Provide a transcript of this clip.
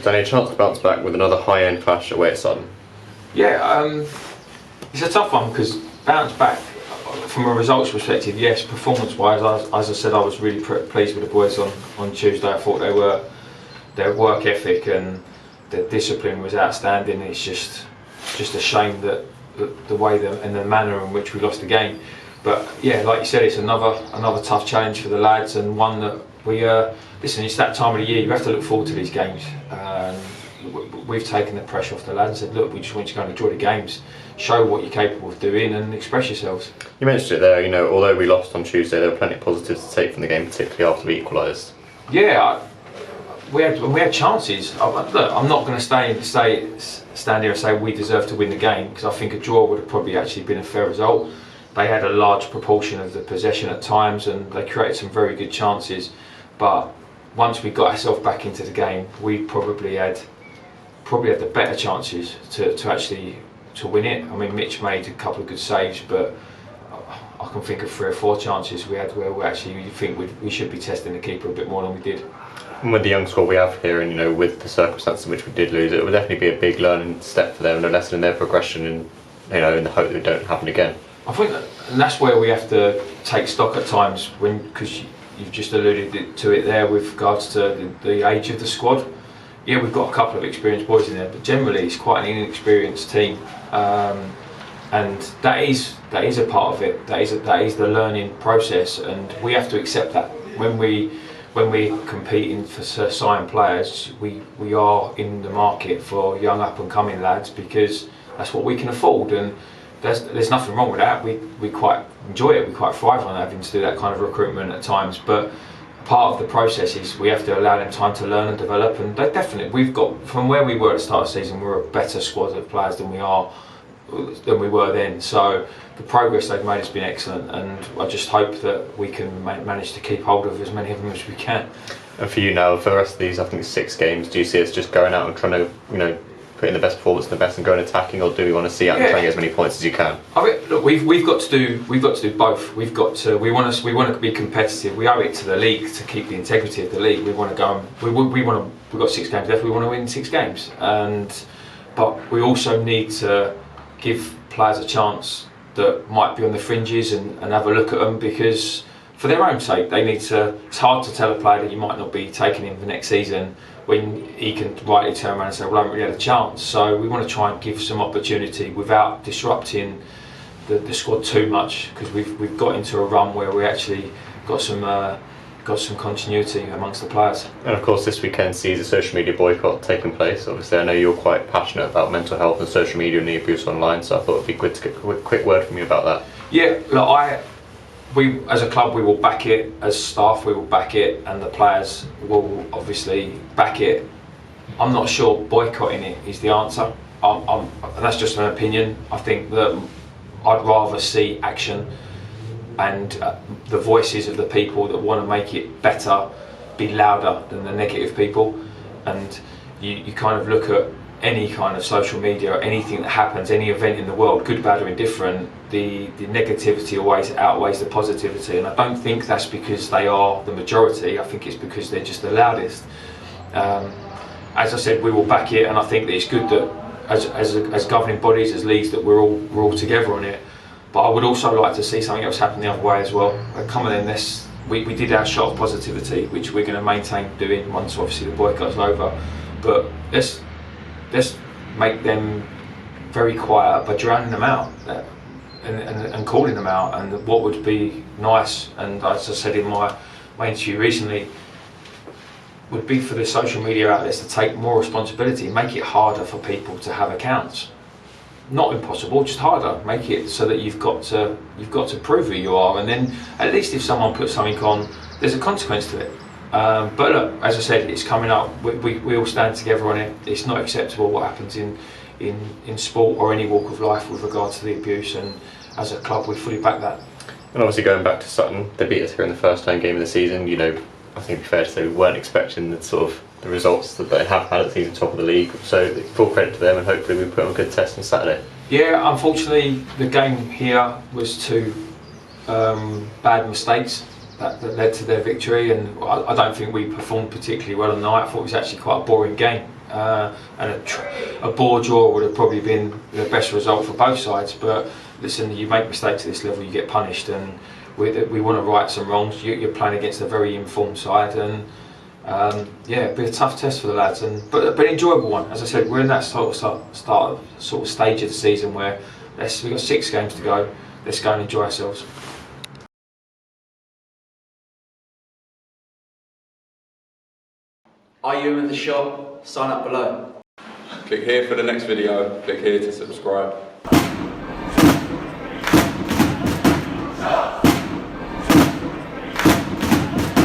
Danny, a chance to bounce back with another high-end clash away at Sutton. Yeah, it's a tough one because bounce back from a results perspective, yes. Performance-wise, as I said, I was really pleased with the boys on Tuesday. I thought their work ethic and their discipline was outstanding. It's just a shame that the way and the manner in which we lost the game. But yeah, like you said, it's another tough challenge for the lads, and one that we listen. It's that time of the year. You have to look forward to these games. We've taken the pressure off the lads and said, look, we just want you to go and enjoy the games, show what you're capable of doing, and express yourselves. You mentioned it there. You know, although we lost on Tuesday, there were plenty of positives to take from the game, particularly after we equalised. Yeah, we had chances. Look, I'm not going to stand here and say we deserve to win the game, because I think a draw would have probably actually been a fair result. They had a large proportion of the possession at times, and they created some very good chances. But once we got ourselves back into the game, we probably had the better chances to actually win it. I mean, Mitch made a couple of good saves, but I can think of 3 or 4 chances we had where you think we should be testing the keeper a bit more than we did. And with the young squad we have here, and you know, with the circumstances in which we did lose, it would definitely be a big learning step for them and a lesson in their progression, and you know, in the hope that it don't happen again. I think and that's where we have to take stock at times, because you've just alluded to it there with regards to the age of the squad. Yeah, we've got a couple of experienced boys in there, but generally it's quite an inexperienced team, and that is a part of it. That is the learning process, and we have to accept that when we're competing for signed players. We are in the market for young up and coming lads, because that's what we can afford, and there's nothing wrong with that. We quite enjoy it. We quite thrive on having to do that kind of recruitment at times, but part of the process is we have to allow them time to learn and develop, and they definitely, we've got, from where we were at the start of the season, we're a better squad of players than we were then. So the progress they've made has been excellent, and I just hope that we can manage to keep hold of as many of them as we can. And for you now, for the rest of these, I think 6 games, do you see us just going out and trying to, you know, put in the best performance and the best and going attacking, or do we want to see out and try and get as many points as you can? I mean, look, we've got to do both. We want to be competitive. We owe it to the league to keep the integrity of the league. We want to go. We've got 6 games left. We want to win 6 games, but we also need to give players a chance that might be on the fringes and have a look at them, because for their own sake, they need to. It's hard to tell a player that you might not be taking him for next season when he can rightly turn around and say, well, I haven't really had a chance. So we want to try and give some opportunity without disrupting the squad too much, because we've got into a run where we actually got some continuity amongst the players. And of course, this weekend sees a social media boycott taking place. Obviously, I know you're quite passionate about mental health and social media and the abuse online, so I thought it'd be good to get a quick word from you about that. Yeah, look, we as a club, we will back it. As staff, we will back it, and the players will obviously back it. I'm not sure boycotting it is the answer. That's just an opinion. I think that I'd rather see action, and the voices of the people that want to make it better be louder than the negative people. And you kind of look at any kind of social media or anything that happens, any event in the world, good, bad or indifferent, the negativity always outweighs the positivity, and I don't think that's because they are the majority. I think it's because they're just the loudest. As I said, we will back it, and I think that it's good that as governing bodies, as leagues, that we're all together on it. But I would also like to see something else happen the other way as well. Come on, then, we did our shot of positivity, which we're going to maintain doing once obviously the boycott's over. But let's make them very quiet by drowning them out and calling them out. And what would be nice, and as I said in my interview recently, would be for the social media outlets to take more responsibility, make it harder for people to have accounts. Not impossible, just harder. Make it so that you've got to prove who you are, and then at least if someone puts something on, there's a consequence to it. But look, as I said, it's coming up. We all stand together on it. It's not acceptable what happens in sport or any walk of life with regards to the abuse, and as a club we fully back that. And obviously going back to Sutton, they beat us here in the first home game of the season. You know, I think it'd be fair to say we weren't expecting the results that they have had at the season top of the league. So full credit to them, and hopefully we put on a good test on Saturday. Yeah, unfortunately the game here was 2 bad mistakes that led to their victory, and I don't think we performed particularly well on the night. I thought it was actually quite a boring game. and a bore draw would have probably been the best result for both sides. But listen, you make mistakes at this level, you get punished, and we want to right some wrongs. You're playing against a very informed side, and yeah, it'll be a tough test for the lads, but an enjoyable one. As I said, we're in that sort of stage of the season where we've got 6 games to go. Let's go and enjoy ourselves. Are you in the shop? Sign up below. Click here for the next video, click here to subscribe.